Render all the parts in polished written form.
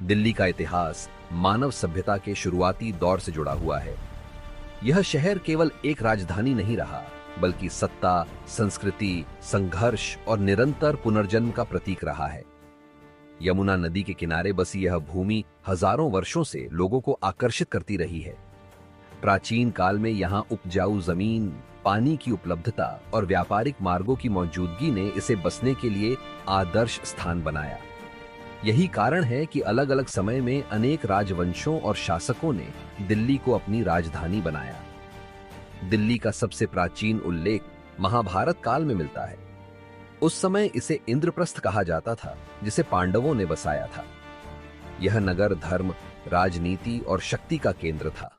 दिल्ली का इतिहास मानव सभ्यता के शुरुआती दौर से जुड़ा हुआ है। यह शहर केवल एक राजधानी नहीं रहा, बल्कि सत्ता, संस्कृति, संघर्ष और निरंतर पुनर्जन्म का प्रतीक रहा है। यमुना नदी के किनारे बसी यह भूमि हजारों वर्षों से लोगों को आकर्षित करती रही है। प्राचीन काल में यहाँ उपजाऊ जमीन, पानी की उपलब्धता और व्यापारिक मार्गों की मौजूदगी ने इसे बसने के लिए आदर्श स्थान बनाया। यही कारण है कि अलग अलग समय में अनेक राजवंशों और शासकों ने दिल्ली को अपनी राजधानी बनाया। दिल्ली का सबसे प्राचीन उल्लेख महाभारत काल में मिलता है। उस समय इसे इंद्रप्रस्थ कहा जाता था, जिसे पांडवों ने बसाया था। यह नगर धर्म, राजनीति और शक्ति का केंद्र था।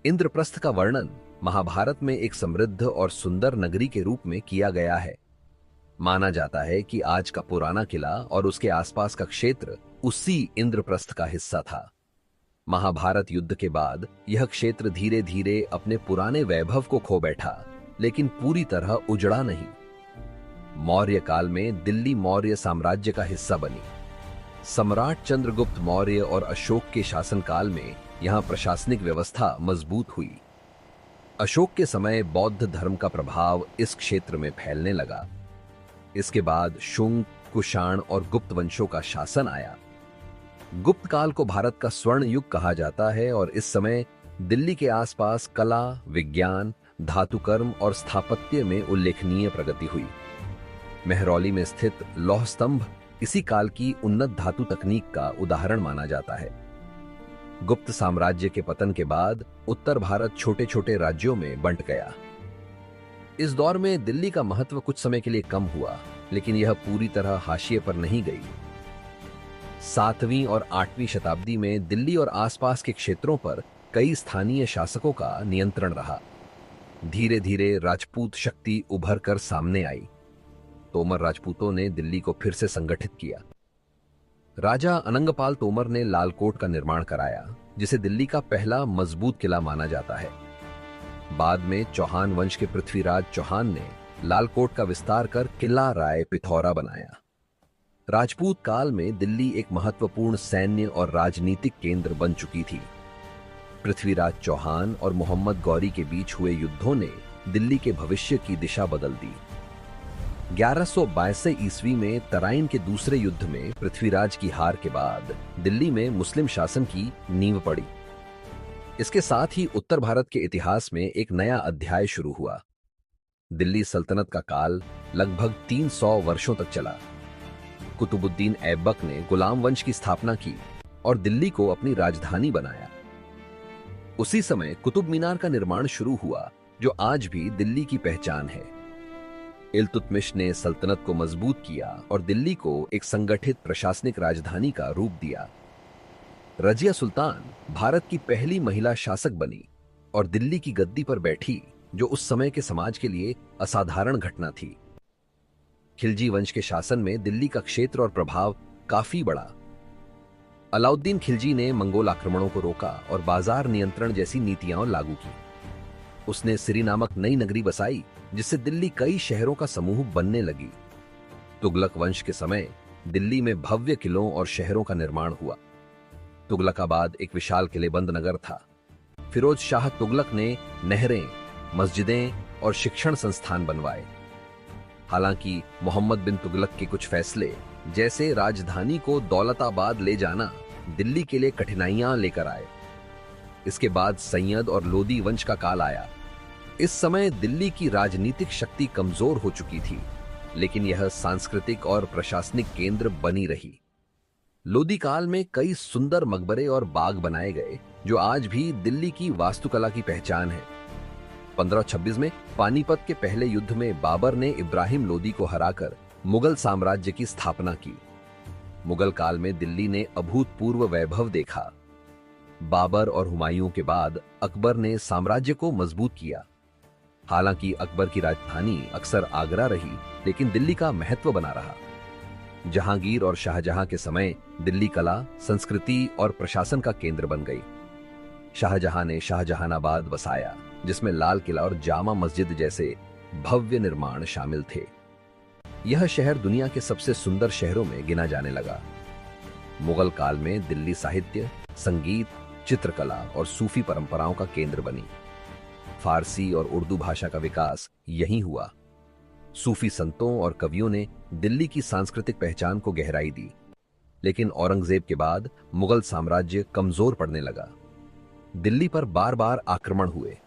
इंद्रप्रस्थ का वर्णन महाभारत में एक समृद्ध और सुंदर नगरी के रूप में किया गया है। माना जाता है कि आज का पुराना किला और उसके आसपास का क्षेत्र उसी इंद्रप्रस्थ का हिस्सा था। महाभारत युद्ध के बाद यह क्षेत्र धीरे धीरे अपने पुराने वैभव को खो बैठा, लेकिन पूरी तरह उजड़ा नहीं। मौर्य काल में दिल्ली मौर्य साम्राज्य का हिस्सा बनी। सम्राट चंद्रगुप्त मौर्य और अशोक के शासनकाल में यहां प्रशासनिक व्यवस्था मजबूत हुई। अशोक के समय बौद्ध धर्म का प्रभाव इस क्षेत्र में फैलने लगा। इसके बाद शुंग, कुषाण और गुप्त वंशों का शासन आया। गुप्त काल को भारत का स्वर्ण युग कहा जाता है और इस समय दिल्ली के आसपास कला, विज्ञान, धातुकर्म और स्थापत्य में उल्लेखनीय प्रगति हुई। मेहरौली में स्थित लौह स्तंभ इसी काल की उन्नत धातु तकनीक का उदाहरण माना जाता है। गुप्त साम्राज्य के पतन के बाद उत्तर भारत छोटे छोटे राज्यों में बंट गया। इस दौर में दिल्ली का महत्व कुछ समय के लिए कम हुआ, लेकिन यह पूरी तरह हाशिए पर नहीं गई। 7वीं और 8वीं शताब्दी में दिल्ली और आसपास के क्षेत्रों पर कई स्थानीय शासकों का नियंत्रण रहा। धीरे धीरे राजपूत शक्ति उभर कर सामने आई। तोमर राजपूतों ने दिल्ली को फिर से संगठित किया। राजा अनंगपाल तोमर ने लाल कोट का निर्माण कराया, जिसे दिल्ली का पहला मजबूत किला माना जाता है। बाद में चौहान वंश के पृथ्वीराज चौहान ने लाल कोट का विस्तार कर किला राय पिथौरा बनाया। राजपूत काल में दिल्ली एक महत्वपूर्ण सैन्य और राजनीतिक केंद्र बन चुकी थी। पृथ्वीराज चौहान और मोहम्मद गौरी के बीच हुए युद्धों ने दिल्ली के भविष्य की दिशा बदल दी। 1182 ईस्वी में तराइन के दूसरे युद्ध में पृथ्वीराज की हार के बाद दिल्ली में मुस्लिम शासन की नींव पड़ी। इसके साथ ही उत्तर भारत के इतिहास में एक नया अध्याय शुरू हुआ। दिल्ली सल्तनत का काल लगभग 300 वर्षों तक चला। कुतुबुद्दीन ऐबक ने गुलाम वंश की स्थापना की और दिल्ली को अपनी राजधानी बनाया। उसी समय कुतुब मीनार का निर्माण शुरू हुआ, जो आज भी दिल्ली की पहचान है। इल्तुतमिश ने सल्तनत को मजबूत किया और दिल्ली को एक संगठित प्रशासनिक राजधानी का रूप दिया। रजिया सुल्तान भारत की पहली महिला शासक बनी और दिल्ली की गद्दी पर बैठी, जो उस समय के समाज के लिए असाधारण घटना थी। खिलजी वंश के शासन में दिल्ली का क्षेत्र और प्रभाव काफी बढ़ा। अलाउद्दीन खिलजी ने मंगोल आक्रमणों को रोका और बाजार नियंत्रण जैसी नीतियां लागू की। उसने सिरी नामक नई नगरी बसाई, जिससे दिल्ली कई शहरों का समूह बनने लगी। तुगलक वंश के समय दिल्ली में भव्य किलों और शहरों का निर्माण हुआ। तुगलकाबाद एक विशाल किलेबंद नगर था। फिरोज शाह तुगलक ने नहरें, मस्जिदें और शिक्षण संस्थान बनवाए। हालांकि मोहम्मद बिन तुगलक के कुछ फैसले, जैसे राजधानी को दौलताबाद ले जाना, दिल्ली के लिए कठिनाइयां लेकर आए। इसके बाद सैयद और लोदी वंश का काल आया। इस समय दिल्ली की राजनीतिक शक्ति कमजोर हो चुकी थी, लेकिन यह सांस्कृतिक और प्रशासनिक केंद्र बनी रही। लोदी काल में कई सुंदर मकबरे और बाग बनाए गए, जो आज भी दिल्ली की वास्तुकला की पहचान है। 1526 में पानीपत के पहले युद्ध में बाबर ने इब्राहिम लोदी को हराकर मुगल साम्राज्य की स्थापना की। मुगल काल में दिल्ली ने अभूतपूर्व वैभव देखा। बाबर और हुमायूं के बाद अकबर ने साम्राज्य को मजबूत किया। हालांकि अकबर की राजधानी अक्सर आगरा रही, लेकिन दिल्ली का महत्व बना रहा। जहांगीर और शाहजहां के समय दिल्ली कला, संस्कृति और प्रशासन का केंद्र बन गई। शाहजहां ने शाहजहानाबाद बसाया, जिसमें लाल किला और जामा मस्जिद जैसे भव्य निर्माण शामिल थे। यह शहर दुनिया के सबसे सुंदर शहरों में गिना जाने लगा। मुगल काल में दिल्ली साहित्य, संगीत, चित्रकला और सूफी परंपराओं का केंद्र बनी। फारसी और उर्दू भाषा का विकास यहीं हुआ। सूफी संतों और कवियों ने दिल्ली की सांस्कृतिक पहचान को गहराई दी। लेकिन औरंगजेब के बाद मुगल साम्राज्य कमजोर पड़ने लगा। दिल्ली पर बार बार आक्रमण हुए।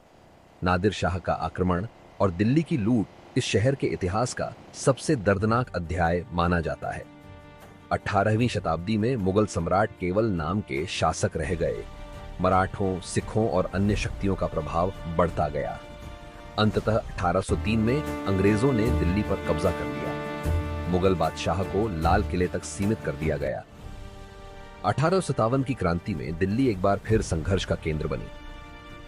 नादिर शाह का आक्रमण और दिल्ली की लूट इस शहर के इतिहास का सबसे दर्दनाक अध्याय माना जाता है। 18वीं शताब्दी में मुगल सम्राट केवल नाम के शासक रह गए। मराठों, सिखों और अन्य शक्तियों का प्रभाव बढ़ता गया। अंततः 1803 में अंग्रेजों ने दिल्ली पर कब्जा कर लिया। मुगल बादशाह को लाल किले तक सीमित कर दिया गया। 1857 की क्रांति में दिल्ली एक बार फिर संघर्ष का केंद्र बनी।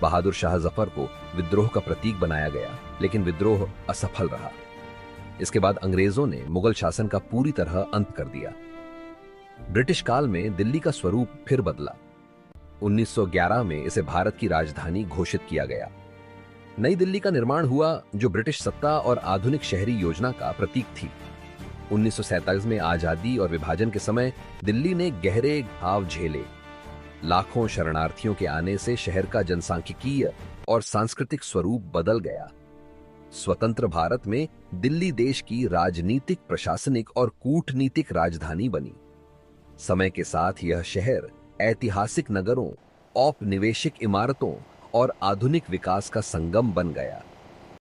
बहादुर शाह जफर को विद्रोह का प्रतीक बनाया गया, लेकिन विद्रोह असफल रहा। इसके बाद अंग्रेजों ने मुगल शासन का पूरी तरह अंत कर दिया। ब्रिटिश काल में दिल्ली का स्वरूप फिर बदला। 1911 में इसे भारत की राजधानी घोषित किया गया। नई दिल्ली का निर्माण हुआ, जो ब्रिटिश सत्ता और आधुनिक शहरी योजना का प्रतीक थी। 1947 में आजादी और विभाजन के समय दिल्ली ने गहरे घाव झेले। लाखों शरणार्थियों के आने से शहर का जनसांख्यिकीय और सांस्कृतिक स्वरूप बदल गया। स्वतंत्र भारत में दिल्ली देश की राजनीतिक, प्रशासनिक और कूटनीतिक राजधानी बनी। समय के साथ यह शहर ऐतिहासिक नगरों, औपनिवेशिक इमारतों और आधुनिक विकास का संगम बन गया।